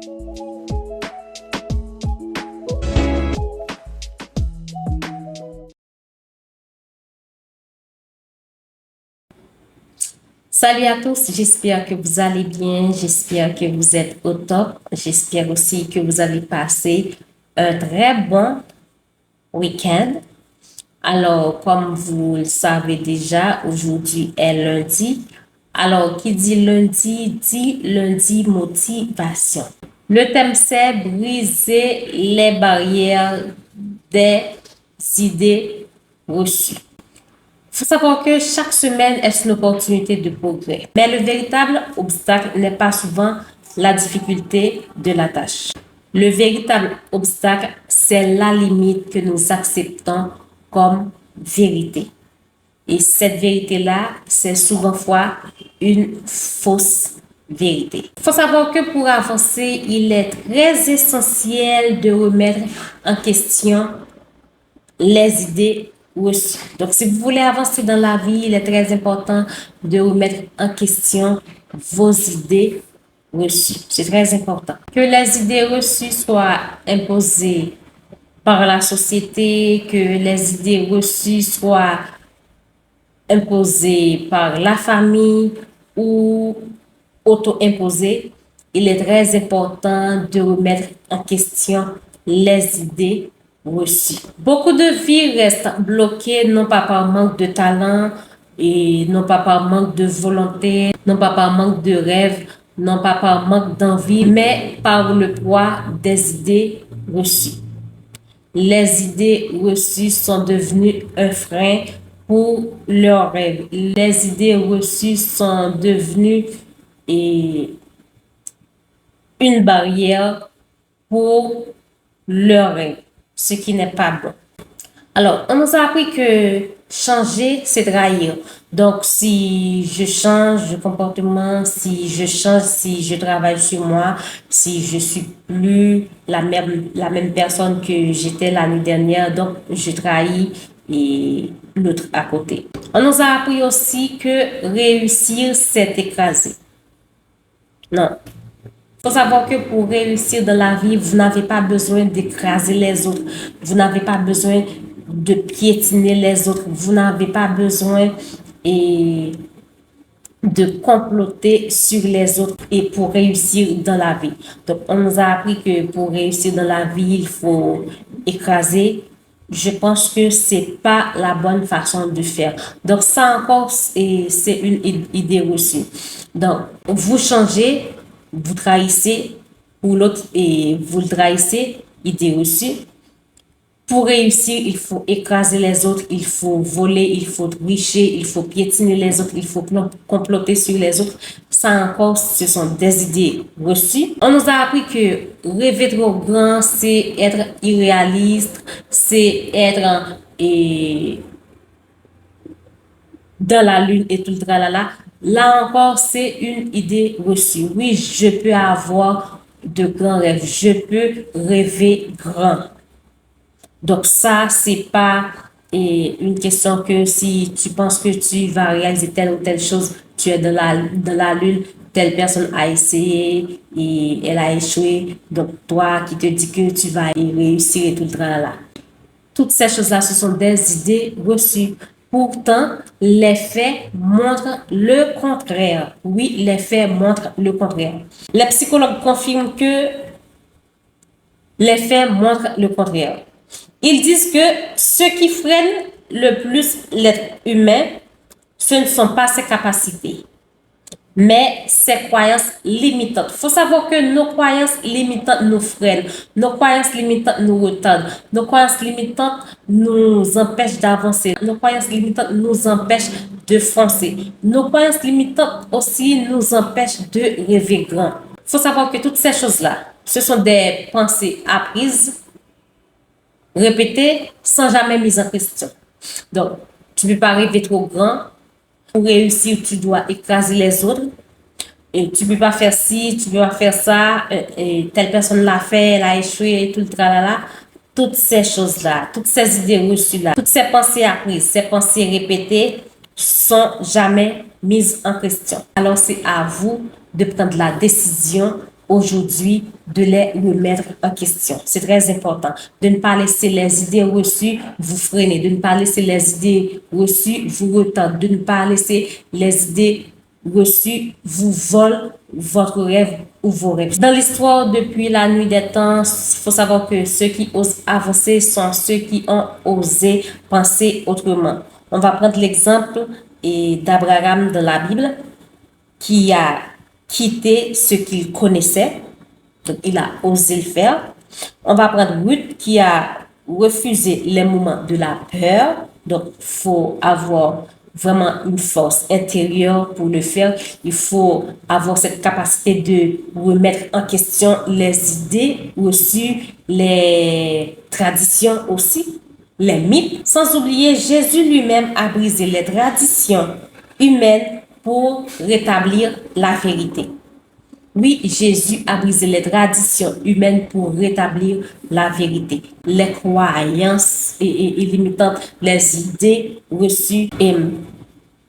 Salut à tous, j'espère que vous allez bien, j'espère que vous êtes au top, j'espère aussi que vous avez passé un très bon week-end. Alors, comme vous le savez déjà, aujourd'hui est lundi. Alors, qui dit lundi motivation. Le thème c'est briser les barrières des idées reçues. Il faut savoir que chaque semaine est une opportunité de progrès. Mais le véritable obstacle n'est pas souvent la difficulté de la tâche. Le véritable obstacle, c'est la limite que nous acceptons comme vérité. Et cette vérité-là, c'est souvent fois une fausse vérité. Il faut savoir que pour avancer, il est très essentiel de remettre en question les idées reçues. Donc, si vous voulez avancer dans la vie, il est très important de remettre en question vos idées reçues. C'est très important. Que les idées reçues soient imposées par la société, que les idées reçues soient imposées par la famille ou auto-imposées, il est très important de remettre en question les idées reçues. Beaucoup de vies restent bloquées, non pas par manque de talent, et non pas par manque de volonté, non pas par manque de rêve, non pas par manque d'envie, mais par le poids des idées reçues. Les idées reçues sont devenues un frein pour leurs rêves. Les idées reçues sont devenues une barrière pour leurs rêves, ce qui n'est pas bon. Alors, on nous a appris que changer, c'est trahir. Donc, si je change de comportement, si je change, si je travaille sur moi, si je suis plus la même personne que j'étais l'année dernière, donc je trahis l'autre à côté. On nous a appris aussi que réussir, c'est écraser. Non. Il faut savoir que pour réussir dans la vie, vous n'avez pas besoin d'écraser les autres. Vous n'avez pas besoin de piétiner les autres. Vous n'avez pas besoin de comploter sur les autres et pour réussir dans la vie. Donc, on nous a appris que pour réussir dans la vie, il faut écraser. Je pense que c'est pas la bonne façon de faire. Donc, ça encore, c'est une idée reçue. Donc, vous changez, vous trahissez pour l'autre et vous le trahissez, idée reçue. Pour réussir, il faut écraser les autres, il faut voler, il faut tricher, il faut piétiner les autres, il faut comploter sur les autres. Ça encore, ce sont des idées reçues. On nous a appris que rêver trop grand, c'est être irréaliste, c'est être dans la lune et tout le tralala. Là encore, c'est une idée reçue. Oui, je peux avoir de grands rêves, je peux rêver grand. Donc ça, c'est pas une question que si tu penses que tu vas réaliser telle ou telle chose, tu es dans la lune, telle personne a essayé et elle a échoué. Donc toi qui te dis que tu vas y réussir et tout le tralala. Toutes ces choses-là, ce sont des idées reçues. Pourtant, les faits montrent le contraire. Oui, les faits montrent le contraire. Les psychologues confirment que les faits montrent le contraire. Ils disent que ce qui freine le plus l'être humain, ce ne sont pas ses capacités, mais ses croyances limitantes. Il faut savoir que nos croyances limitantes nous freinent, nos croyances limitantes nous retardent, nos croyances limitantes nous empêchent d'avancer, nos croyances limitantes nous empêchent de foncer, nos croyances limitantes aussi nous empêchent de rêver grand. Il faut savoir que toutes ces choses-là, ce sont des pensées apprises, répétées sans jamais mise en question. Donc, tu ne peux pas rêver trop grand. Pour réussir, tu dois écraser les autres. Et tu ne peux pas faire ci, tu ne peux pas faire ça. Et telle personne l'a fait, elle a échoué, et tout le tralala. Toutes ces choses-là, toutes ces idées reçues-là, toutes ces pensées apprises, ces pensées répétées sont jamais mises en question. Alors, c'est à vous de prendre la décision aujourd'hui de les remettre en question. C'est très important de ne pas laisser les idées reçues vous freiner, de ne pas laisser les idées reçues vous retardent, de ne pas laisser les idées reçues vous volent votre rêve ou vos rêves. Dans l'histoire, depuis la nuit des temps, il faut savoir que ceux qui osent avancer sont ceux qui ont osé penser autrement. On va prendre l'exemple d'Abraham dans la Bible qui a quitté ce qu'il connaissait, donc il a osé le faire. On va prendre Ruth qui a refusé les moments de la peur, donc il faut avoir vraiment une force intérieure pour le faire. Il faut avoir cette capacité de remettre en question les idées reçues, les traditions aussi, les mythes. Sans oublier, Jésus lui-même a brisé les traditions humaines pour rétablir la vérité. Oui, Jésus a brisé les traditions humaines pour rétablir la vérité, les croyances limitantes, les idées reçues. Et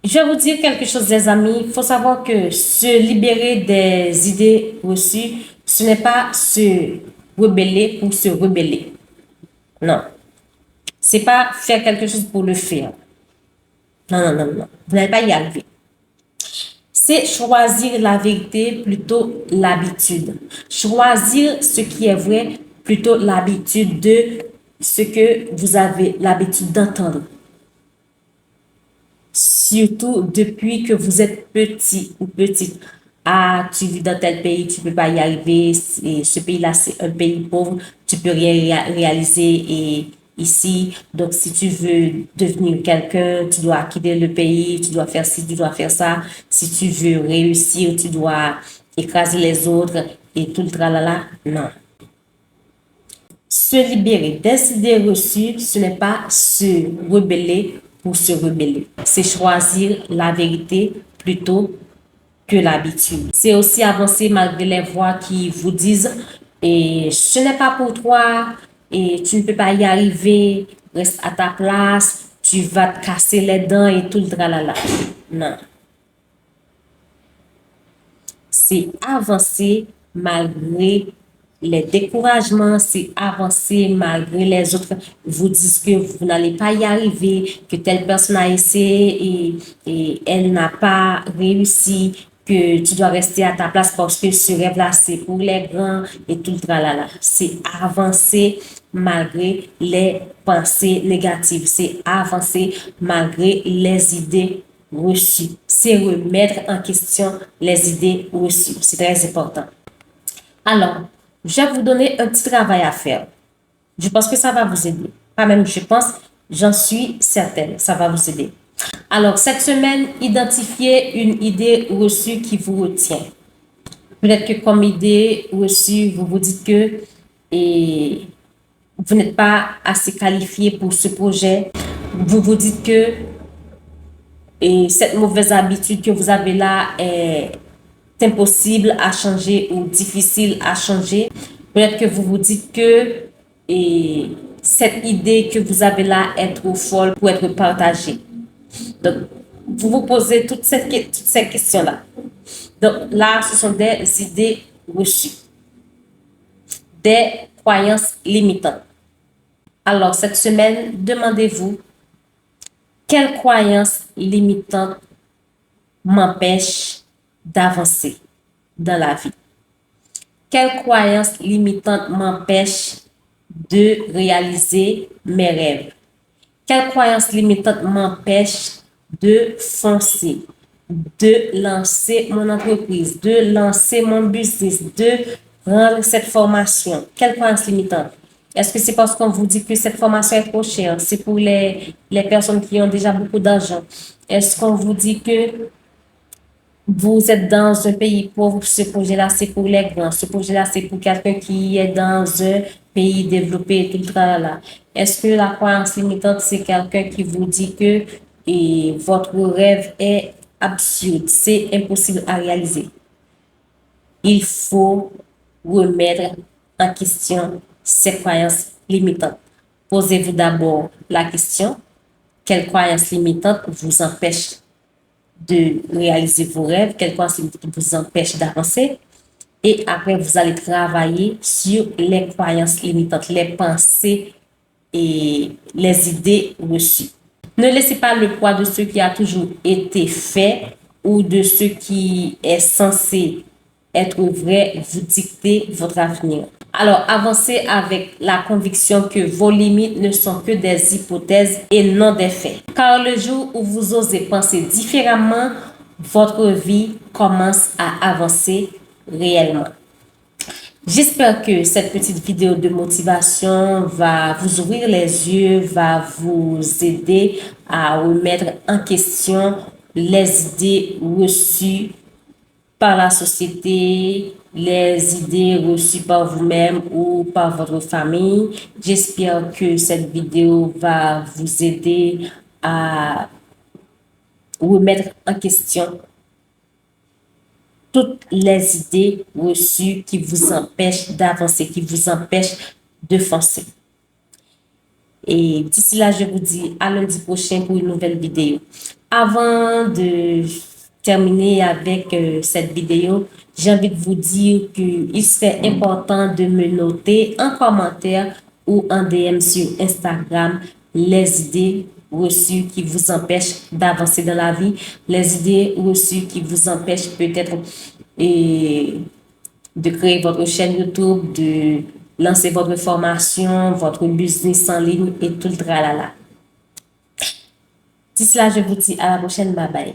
je vais vous dire quelque chose, les amis. Il faut savoir que se libérer des idées reçues, ce n'est pas se rebeller pour se rebeller. Non. C'est pas faire quelque chose pour le faire. Non, non, non, non. Vous n'allez pas y arriver. C'est choisir la vérité plutôt l'habitude. Choisir ce qui est vrai plutôt l'habitude de ce que vous avez l'habitude d'entendre. Surtout depuis que vous êtes petit ou petite. Ah, tu vis dans tel pays, tu peux pas y arriver. Et ce pays-là, c'est un pays pauvre. Tu peux rien réaliser ici. Donc, si tu veux devenir quelqu'un, tu dois quitter le pays, tu dois faire ci, tu dois faire ça. Si tu veux réussir, tu dois écraser les autres et tout le tralala. Non. Se libérer des idées reçues, ce n'est pas se rebeller pour se rebeller. C'est choisir la vérité plutôt que l'habitude. C'est aussi avancer malgré les voix qui vous disent et ce n'est pas pour toi et tu ne peux pas y arriver, reste à ta place, tu vas te casser les dents et tout le tralala. Non. C'est avancer malgré les découragements, c'est avancer malgré les autres vous disent que vous n'allez pas y arriver, que telle personne a essayé et elle n'a pas réussi, que tu dois rester à ta place parce que ce rêve-là, c'est pour les grands et tout le tralala. C'est avancer malgré les pensées négatives. C'est avancer malgré les idées reçues. C'est remettre en question les idées reçues. C'est très important. Alors, je vais vous donner un petit travail à faire. Je pense que ça va vous aider. Pas même je pense, j'en suis certaine, ça va vous aider. Alors, cette semaine, identifiez une idée reçue qui vous retient. Peut-être que comme idée reçue, vous vous dites que vous n'êtes pas assez qualifié pour ce projet. Vous vous dites que cette mauvaise habitude que vous avez là est impossible à changer ou difficile à changer. Peut-être que vous vous dites que cette idée que vous avez là est trop folle pour être partagée. Donc, vous vous posez toutes ces questions-là. Donc, là, ce sont des idées reçues, des croyances limitantes. Alors, cette semaine, demandez-vous quelles croyances limitantes m'empêchent d'avancer dans la vie? Quelles croyances limitantes m'empêchent de réaliser mes rêves? Quelles croyances limitantes m'empêchent de foncer, de lancer mon entreprise, de lancer mon business, de prendre cette formation? Quelles croyances limitantes? Est-ce que c'est parce qu'on vous dit que cette formation est trop chère? C'est pour les personnes qui ont déjà beaucoup d'argent. Est-ce qu'on vous dit que vous êtes dans un pays pauvre, ce projet-là, c'est pour les grands. Ce projet-là, c'est pour quelqu'un qui est dans un pays développé, tout le tralala. Est-ce que la croyance limitante, c'est quelqu'un qui vous dit que votre rêve est absurde, c'est impossible à réaliser? Il faut remettre en question ces croyances limitantes. Posez-vous d'abord la question, quelles croyances limitantes vous empêchent de réaliser vos rêves, quelles croyances limitantes vous empêchent d'avancer? Et après, vous allez travailler sur les croyances limitantes, les pensées et les idées reçues. Ne laissez pas le poids de ce qui a toujours été fait ou de ce qui est censé être vrai vous dicter votre avenir. Alors, avancez avec la conviction que vos limites ne sont que des hypothèses et non des faits. Car le jour où vous osez penser différemment, votre vie commence à avancer réellement. J'espère que cette petite vidéo de motivation va vous ouvrir les yeux, va vous aider à remettre en question les idées reçues par la société, les idées reçues par vous-même ou par votre famille. J'espère que cette vidéo va vous aider à remettre en question toutes les idées reçues qui vous empêchent d'avancer, qui vous empêchent de foncer. Et d'ici là, je vous dis à lundi prochain pour une nouvelle vidéo. Avant de terminer avec cette vidéo, j'ai envie de vous dire qu'il serait important de me noter en commentaire ou en DM sur Instagram les idées reçues qui vous empêchent d'avancer dans la vie, les idées reçues qui vous empêchent peut-être de créer votre chaîne YouTube, de lancer votre formation, votre business en ligne et tout le tralala. D'ici là, je vous dis à la prochaine. Bye bye.